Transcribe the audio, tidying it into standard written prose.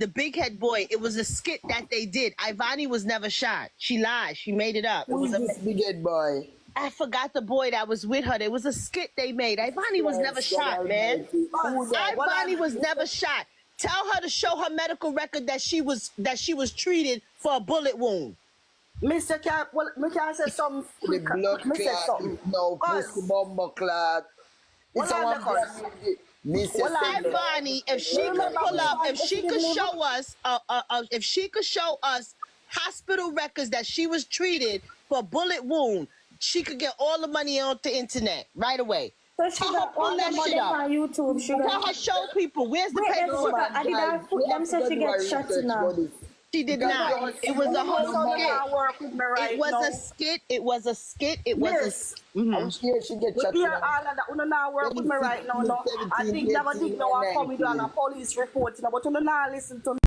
the big head boy. It was a skit that they did. Ivany was never shot. She lied. She made it up. It Who was is this big head boy? I forgot the boy that was with her. There was a skit they made. Ivany was never shot, man. Ivany was never shot. Tell her to show her medical record that she was treated for a bullet wound. Mr. Cap, well, me can say something. The blood Me say clot something. is now pussy bomber clot. It's Well, a I'm one the Mr. Well, I'm Ivany, if she could pull up, if she could show us, if she could show us hospital records that she was treated for a bullet wound, she could get all the money on the internet right away. So she Tell her got pull all that the shit money up. on YouTube. She Tell got. her show people. Where's the Wait, them she paperwork? got. I did her foot. Them said she get shot now. She did not. It was a whole skit. work with me right It was now. a skit. It was a skit. It was Yes. a. Mhm. I'm scared she get We shot. hear all of that. You now work with me right now. No, I think never think no one come with you on a police report. You know, but you not listen to me.